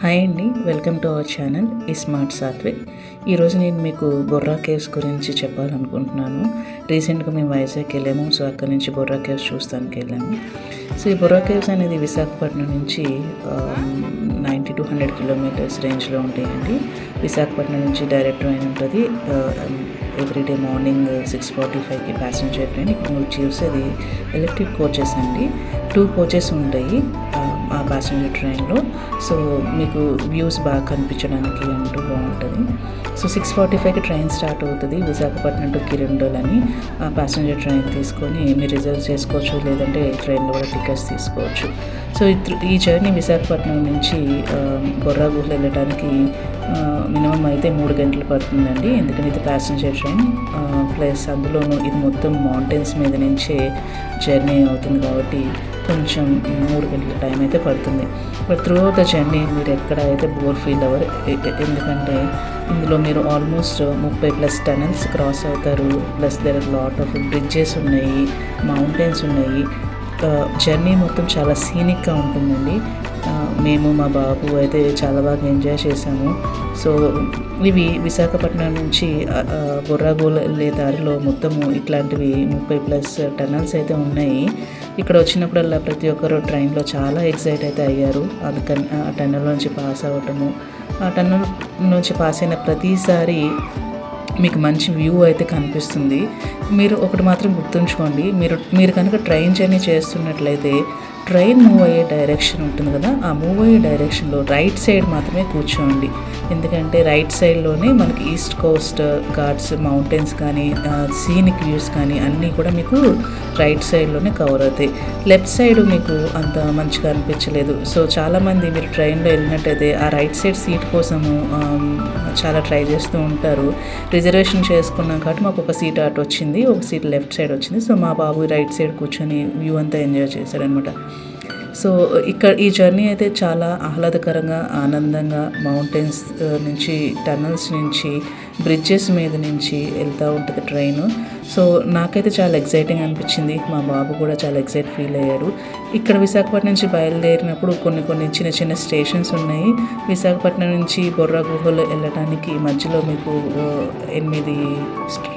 Hi అండి, welcome to our channel ఈ smart Satvik. ఈరోజు నేను మీకు బొర్రా కేవ్స్ గురించి చెప్పాలనుకుంటున్నాను. రీసెంట్గా మేము వైజాగ్ వెళ్ళాము. సో అక్కడి నుంచి బొర్రా కేవ్స్ చూస్తానికి వెళ్ళాము. సో ఈ బొర్రా కేవ్స్ అనేది విశాఖపట్నం నుంచి 90 to 100 కిలోమీటర్స్ రేంజ్లో ఉంటాయండి. విశాఖపట్నం నుంచి డైరెక్ట్ ట్రైన్ ఉంటుంది. ఎవ్రీడే మార్నింగ్ 6:45కి ప్యాసింజర్ ట్రైన్. ఇక్కడ మీరు చూసేది ఎలక్ట్రిక్ కోచెస్ అండి. 2 కోచెస్ ఉంటాయి ఆ ప్యాసింజర్ ట్రైన్లో. సో మీకు వ్యూస్ బాగా కనిపించడానికి అంటూ బాగుంటుంది. సో 6:45కి ట్రైన్ స్టార్ట్ అవుతుంది విశాఖపట్నం టు కిరండోల్ అని. ఆ ప్యాసింజర్ ట్రైన్ తీసుకొని మీరు రిజర్వ్ చేసుకోవచ్చు, లేదంటే ట్రైన్లో కూడా టికెట్స్ తీసుకోవచ్చు. సో ఈ జర్నీ విశాఖపట్నం నుంచి బొర్రా గుహలు వెళ్ళడానికి మినిమం అయితే 3 గంటలు పడుతుందండి. ఎందుకంటే ఇది ప్యాసింజర్ ట్రైన్ ప్లస్ అందులోనూ ఇది మొత్తం మౌంటైన్స్ మీద నుంచే జర్నీ అవుతుంది కాబట్టి కొంచెం 3 గంటల టైం అయితే పడుతుంది. But throughout the journey మీరు ఎక్కడ అయితే బోర్ ఫీల్ అవ్వరు. ఎందుకంటే ఇందులో మీరు ఆల్మోస్ట్ 30+ టనల్స్ క్రాస్ అవుతారు. Plus there are lot of bridges ఉన్నాయి, మౌంటైన్స్ ఉన్నాయి. జర్నీ మొత్తం చాలా సీనిక్గా ఉంటుందండి. మేము మా బాబు అయితే చాలా బాగా ఎంజాయ్ చేసాము. సో ఇవి విశాఖపట్నం నుంచి బొర్రాగోల్ వెళ్ళే దారిలో మొత్తము ఇట్లాంటివి 30+ టనల్స్ అయితే ఉన్నాయి. ఇక్కడ వచ్చినప్పుడల్లా ప్రతి ఒక్కరు ట్రైన్లో చాలా ఎక్సైట్ అయితే అయ్యారు. అందుకని ఆ టన్నెల్ నుంచి పాస్ అవ్వటము, ఆ టన్నెల్ నుంచి పాస్ అయిన ప్రతిసారి మీకు మంచి వ్యూ అయితే కనిపిస్తుంది. మీరు ఒకటి మాత్రం గుర్తుంచుకోండి, మీరు కనుక ట్రైన్ జర్నీ చేస్తున్నట్లయితే ట్రైన్ మూవ్ అయ్యే డైరెక్షన్ ఉంటుంది కదా, ఆ మూవ్ అయ్యే డైరెక్షన్లో రైట్ సైడ్ మాత్రమే కూర్చోండి. ఎందుకంటే రైట్ సైడ్లోనే మనకి ఈస్ట్ కోస్ట్ ఘాట్స్, మౌంటైన్స్ కానీ సీనిక్ వ్యూస్ కానీ అన్నీ కూడా మీకు రైట్ సైడ్లోనే కవర్ అవుతాయి. లెఫ్ట్ సైడ్ మీకు అంత మంచిగా అనిపించలేదు. సో చాలామంది మీరు ట్రైన్లో వెళ్ళినట్టయితే ఆ రైట్ సైడ్ సీట్ కోసము చాలా ట్రై చేస్తూ ఉంటారు. రిజర్వేషన్ చేసుకున్నాం కాబట్టి మాకు ఒక సీట్ అటు వచ్చింది, ఒక సీట్ లెఫ్ట్ సైడ్ వచ్చింది. సో మా బాబు రైట్ సైడ్ కూర్చొని వ్యూ అంతా ఎంజాయ్ చేశాడనమాట. సో ఇక్కడ ఈ జర్నీ అయితే చాలా ఆహ్లాదకరంగా, ఆనందంగా మౌంటైన్స్ నుంచి, టనల్స్ నుంచి, బ్రిడ్జెస్ మీద నుంచి వెళ్తూ ఉంటుంది ట్రైన్. సో నాకైతే చాలా ఎక్సైటింగ్ అనిపించింది. మా బాబు కూడా చాలా ఎక్సైట్ ఫీల్ అయ్యాడు. ఇక్కడ విశాఖపట్నం నుంచి బయలుదేరినప్పుడు కొన్ని చిన్న చిన్న స్టేషన్స్ ఉన్నాయి. విశాఖపట్నం నుంచి బొర్రా గుహలు వెళ్ళడానికి మధ్యలో మీకు 8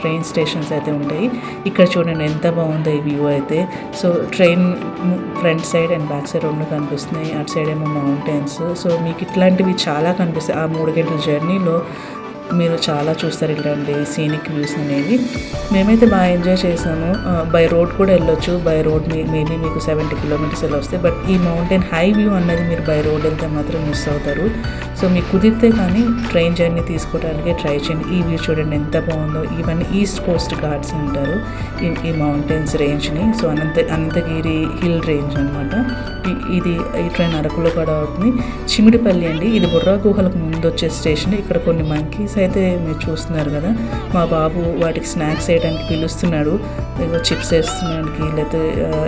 ట్రైన్ స్టేషన్స్ అయితే ఉంటాయి. ఇక్కడ చూడండి ఎంత బాగుందో ఈ వ్యూ అయితే. So train front side and back side 2 కనిపిస్తున్నాయి. అటు సైడ్ ఏమో మౌంటైన్స్. సో మీకు ఇట్లాంటివి చాలా కనిపిస్తాయి. ఆ 3 గంటల జర్నీలో మీరు చాలా చూస్తారు ఇట్లాంటి సీనిక్ వ్యూస్ అనేవి. మేమైతే బాగా ఎంజాయ్ చేసాము. బై రోడ్ కూడా వెళ్ళొచ్చు. బై రోడ్ మేబీ మీకు 70 కిలోమీటర్స్ వెళ్ళి వస్తాయి. బట్ ఈ మౌంటైన్ హై వ్యూ అన్నది మీరు బై రోడ్ వెళ్తే మాత్రం మిస్ అవుతారు. సో మీకు కుదిరితే కానీ ట్రైన్ జర్నీ తీసుకోవడానికి ట్రై చేయండి. ఈ వ్యూ చూడండి ఎంత బాగుందో. ఇవన్నీ ఈస్ట్ కోస్ట్ ఘాట్స్ అంటారు ఈ మౌంటైన్స్ రేంజ్ని. సో అనంతగిరి హిల్ రేంజ్ అనమాట. ఈ ట్రైన్ అరకులో కూడా అవుతుంది. చిమిడిపల్లి అండి, ఇది బొర్రా గుహలకు ముందు వచ్చే స్టేషన్. ఇక్కడ కొన్ని మంకీస్ అయితే మీరు చూస్తున్నారు కదా. మా బాబు వాటికి స్నాక్స్ వేయడానికి పిలుస్తున్నాడు, ఏదో చిప్స్ వేస్తున్నానికి, లేకపోతే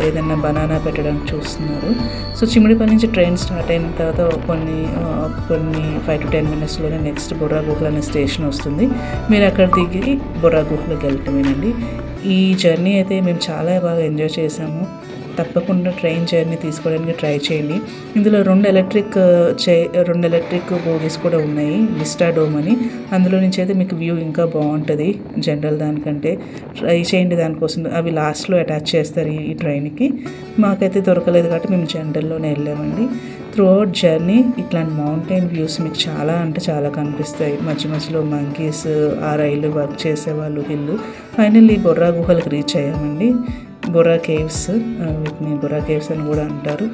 ఏదైనా బనానా పెట్టడానికి చూస్తున్నారు. సో చిమిడిపల్లి నుంచి ట్రైన్ స్టార్ట్ అయిన తర్వాత కొన్ని 5 to 10 మినిట్స్లోనే నెక్స్ట్ బొర్రా గుహలు అనే స్టేషన్ వస్తుంది. మీరు అక్కడ దిగి బొర్రా గుహలకు వెళ్ళటమేనండి. ఈ జర్నీ అయితే మేము చాలా బాగా ఎంజాయ్ చేసాము. తప్పకుండా ట్రైన్ జర్నీ తీసుకోవడానికి ట్రై చేయండి. ఇందులో 2 ఎలక్ట్రిక్ బోగీస్ కూడా ఉన్నాయి, విస్టా డోమ్ అని. అందులో నుంచి అయితే మీకు వ్యూ ఇంకా బాగుంటుంది జనరల్ దానికంటే. ట్రై చేయండి దానికోసం. అవి లాస్ట్లో అటాచ్ చేస్తారు ఈ ట్రైన్కి. మాకైతే దొరకలేదు కాబట్టి మేము జనరల్లోనే వెళ్ళామండి. త్రూ అవుట్ జర్నీ ఇట్లాంటి మౌంటైన్ వ్యూస్ మీకు చాలా అంటే చాలా కనిపిస్తాయి. మధ్యలో మంకీస్, ఆ రైలు వర్క్ చేసేవాళ్ళు, హిల్లు. ఫైనల్లీ బొర్రా గుహలకు రీచ్ అయ్యామండి. బొర్రా కేవ్స్, వీటిని బొర్రా కేవ్స్ అని కూడా అంటారు.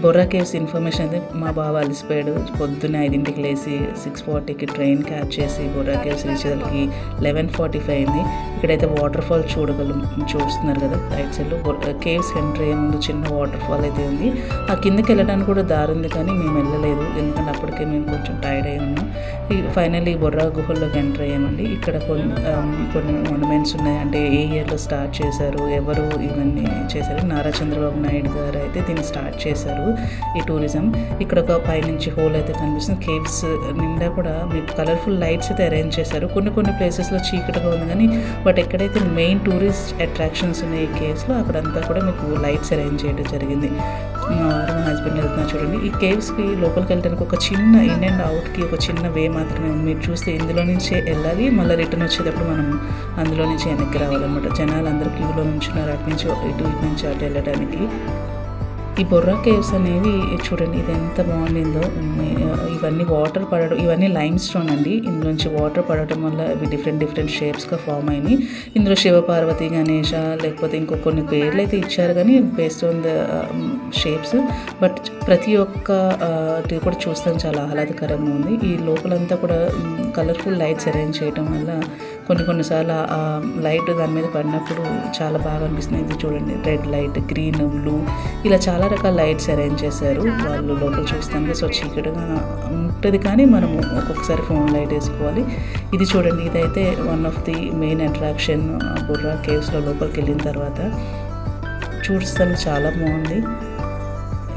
బొర్రా కేవ్స్ ఇన్ఫర్మేషన్ అయితే మా బాబు అలసిపోయాడు. పొద్దున్నే 5ంటికి లేచి 6:40కి ట్రైన్ క్యాచ్ చేసి బొర్రా కేవ్స్ రీచ్ అయ్యేసరికి 11:45 అయింది. ఇక్కడైతే వాటర్ ఫాల్ చూస్తున్నారు కదా రైట్ సైడ్లో. కేవ్స్ ఎంటర్ అయ్యే ముందు చిన్న వాటర్ ఫాల్ అయితే ఉంది. ఆ కిందకి వెళ్ళడానికి కూడా దారి ఉంది, కానీ మేము వెళ్ళలేదు ఎందుకంటే అప్పటికే మేము కొంచెం టైర్డ్ అయి ఉన్నాం. ఫైనల్లీ బొర్రా గుహల్లోకి ఎంటర్ అయ్యామండి. ఇక్కడ కొన్ని మాన్యుమెంట్స్ ఉన్నాయి. అంటే ఏ ఇయర్లో స్టార్ట్ చేశారు, ఎవరు ఇవన్నీ చేశారు. నారా చంద్రబాబు నాయుడు గారు అయితే దీన్ని స్టార్ట్ చేశారు ఈ టూరిజం. ఇక్కడ ఒక పైనుంచి హోల్ అయితే కనిపిస్తుంది. కేవ్స్ నిండా కూడా మీకు కలర్ఫుల్ లైట్స్ అయితే అరేంజ్ చేశారు. కొన్ని ప్లేసెస్లో చీకటిగా ఉంది, కానీ బట్ ఎక్కడైతే మెయిన్ టూరిస్ట్ అట్రాక్షన్స్ ఉన్నాయి ఈ కేవ్స్లో అక్కడంతా కూడా మీకు లైట్స్ అరేంజ్ చేయడం జరిగింది. మా హస్బెండ్ చూపిండి వెళ్తున్నా చూడండి. ఈ కేవ్స్కి లోపలికి వెళ్ళడానికి ఒక చిన్న ఇన్ అండ్ అవుట్కి ఒక చిన్న వే మాత్రమే ఉంది. మీరు చూస్తే ఇందులో నుంచే వెళ్ళాలి, మళ్ళీ రిటర్న్ వచ్చేటప్పుడు మనం అందులో నుంచి వెనక్కి రావాలన్నమాట. జనాలు అందరూ క్యూలో నుంచున్నారు అటు నుంచి ఇటు నుంచి అటు వెళ్ళడానికి. ఈ బొర్రా కేవ్స్ అనేవి చూడండి, ఇది ఎంత బాగుండిందో. ఇవన్నీ వాటర్ పడడం, ఇవన్నీ లైమ్ స్టోన్ అండి. ఇందులోంచి వాటర్ పడటం వల్ల ఇవి డిఫరెంట్ షేప్స్గా ఫామ్ అయినాయి. ఇందులో శివపార్వతి, గణేష, లేకపోతే ఇంకో కొన్ని పేర్లు అయితే ఇచ్చారు కానీ based on the shapes. But ప్రతి ఒక్క కూడా చూస్తాం చాలా ఆహ్లాదకరంగా ఉంది. ఈ లోపలంతా కూడా కలర్ఫుల్ లైట్స్ అరేంజ్ చేయడం వల్ల కొన్నిసార్లు ఆ లైట్ దాని మీద పడినప్పుడు చాలా బాగా అనిపిస్తుంది. ఇది చూడండి, రెడ్ లైట్, గ్రీన్, బ్లూ, ఇలా చాలా రకాల లైట్స్ అరేంజ్ చేశారు వాళ్ళు లోపల చూస్తానికి. సో చీకటిగా ఉంటుంది కానీ మనము ఒక్కొక్కసారి ఫోన్ లైట్ వేసుకోవాలి. ఇది చూడండి, ఇదైతే one of the main attraction Borra కేవ్స్లో. లోపలికి వెళ్ళిన తర్వాత చూస్తానికి చాలా బాగుంది.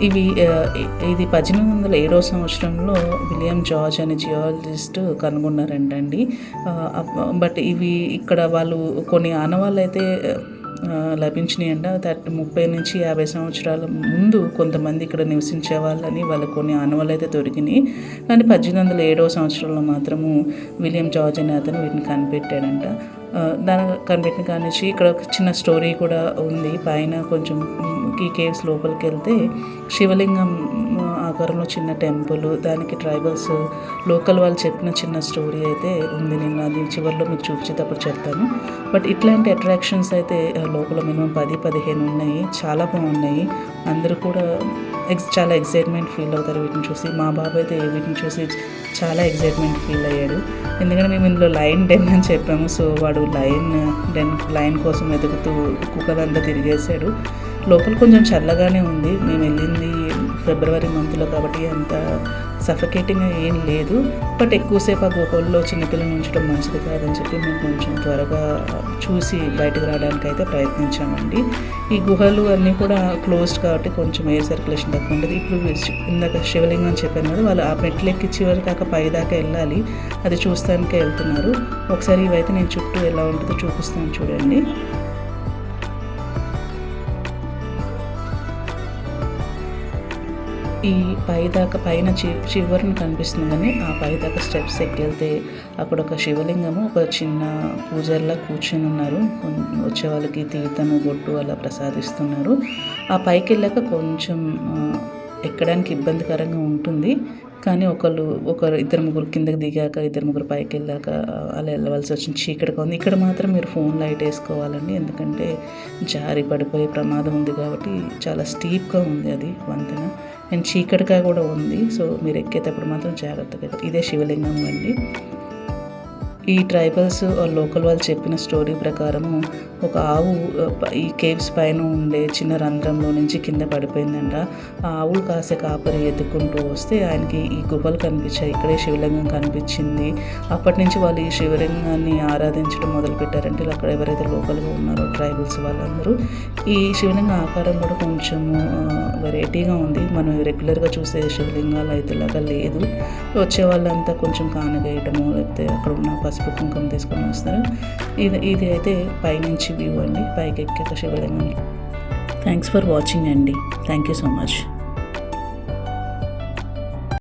ఇది 1807 సంవత్సరంలో విలియం జార్జ్ అనే జియాలజిస్ట్ కనుగొన్నారంటండి. బట్ ఇవి ఇక్కడ వాళ్ళు కొన్ని ఆనవాళ్ళు అయితే లభించినాయంట. 30 నుంచి 50 సంవత్సరాల ముందు కొంతమంది ఇక్కడ నివసించే వాళ్ళని వాళ్ళకి కొన్ని ఆనవాళ్ళు అయితే దొరికినాయి. కానీ 1807 సంవత్సరంలో మాత్రము విలియం జార్జ్ అనే అతను వీటిని కనిపెట్టాడంట. దాని కనిపెట్టిన కాడి నుంచి ఇక్కడ ఒక చిన్న స్టోరీ కూడా ఉంది. పైన కొంచెం ఈ కేవ్స్ లోపలికి వెళ్తే శివలింగం ఆకారంలో చిన్న టెంపుల్, దానికి ట్రైబల్స్ లోకల్ వాళ్ళు చెప్పిన చిన్న స్టోరీ అయితే ఉంది. నేను అది చివరిలో మీకు చూపించేటప్పుడు చెప్తాను. బట్ ఇట్లాంటి అట్రాక్షన్స్ అయితే లోపల మినిమం 10-15 ఉన్నాయి. చాలా బాగున్నాయి. అందరూ కూడా చాలా ఎక్సైట్మెంట్ ఫీల్ అవుతారు వీటిని చూసి. మా బాబు అయితే వీటిని చూసి చాలా ఎక్సైట్మెంట్ ఫీల్ అయ్యాడు. ఎందుకంటే మేము ఇందులో లయన్ డెన్ అని చెప్పాము. సో వాడు లయన్ కోసం వెతుకుతూ కుక్కలంతా తిరిగేశాడు. లోపల కొంచెం చల్లగానే ఉంది. మేము వెళ్ళింది ఫిబ్రవరి మంత్లో కాబట్టి అంత సఫకేటింగ్గా ఏం లేదు. బట్ ఎక్కువసేపు ఆ గుహల్లో చిన్నపిల్లలు ఉంచడం మంచిది కాదని చెప్పి మేము కొంచెం త్వరగా చూసి బయటకు రావడానికి అయితే ప్రయత్నించామండి. ఈ గుహలు అన్నీ కూడా క్లోజ్డ్ కాబట్టి కొంచెం ఎయిర్ సర్క్యులేషన్ తక్కువ ఉంటుంది. ఇప్పుడు ఇందాక శివలింగం అని చెప్పాను కదా, వాళ్ళు ఆ మెట్లెక్కి చివరి దాకా పై దాకా వెళ్ళాలి. అది చూస్తానికే వెళ్తున్నారు. ఒకసారి ఇవైతే నేను చుట్టూ ఎలా ఉంటుందో చూపిస్తాను చూడండి. ఈ పైన చివరిని కనిపిస్తుంది కానీ ఆ పైదాకా స్టెప్స్ ఎక్కెళ్తే అక్కడ ఒక శివలింగము, ఒక చిన్న పూజారిలా కూర్చొని ఉన్నారు. వచ్చే వాళ్ళకి తీర్థము, బొట్టు అలా ప్రసాదిస్తున్నారు. ఆ పైకి వెళ్ళాక కొంచెం ఎక్కడానికి ఇబ్బందికరంగా ఉంటుంది. కానీ ఇద్దరు ముగ్గురు కిందకి దిగాక, ఇద్దరు ముగ్గురు పైకి వెళ్ళాక అలా వెళ్ళవలసి వచ్చింది. చీకటిగా ఉంది. ఇక్కడ మాత్రం మీరు ఫోన్ లైట్ వేసుకోవాలండి, ఎందుకంటే జారి పడిపోయే ప్రమాదం ఉంది కాబట్టి. చాలా స్టీప్గా ఉంది అది వంతెన, అండ్ చీకటిగా కూడా ఉంది. సో మీరు ఎక్కేటప్పుడు మాత్రం జాగ్రత్తగా. ఇదే శివలింగం అండి. ఈ ట్రైబల్స్ లోకల్ వాళ్ళు చెప్పిన స్టోరీ ప్రకారము ఒక ఆవు ఈ కేవ్స్ పైన ఉండే చిన్న రంధ్రంలో నుంచి కింద పడిపోయిందంట. ఆ ఆవులు కాసే కాపరి ఎత్తుకుంటూ వస్తే ఆయనకి ఈ గుహలు కనిపించాయి. ఇక్కడే శివలింగం కనిపించింది. అప్పటి నుంచి వాళ్ళు ఈ శివలింగాన్ని ఆరాధించడం మొదలుపెట్టారంటే అక్కడ ఎవరైతే లోకల్గా ఉన్నారో ట్రైబల్స్ వాళ్ళందరూ. ఈ శివలింగ ఆకారం కూడా కొంచెము వెరైటీగా ఉంది. మనం రెగ్యులర్గా చూసే శివలింగాలు అయితే లాగా లేదు. వచ్చే వాళ్ళంతా కొంచెం కానగేయటము, లేకపోతే అక్కడ ఉన్న పసుపు కుంకుమ తీసుకొని వస్తారు. ఇది అయితే పైనుంచి వ్యూ అండి, పైకి ఎక్కాక శివలింగం. థ్యాంక్స్ ఫర్ వాచింగ్ అండి. Thank you so much.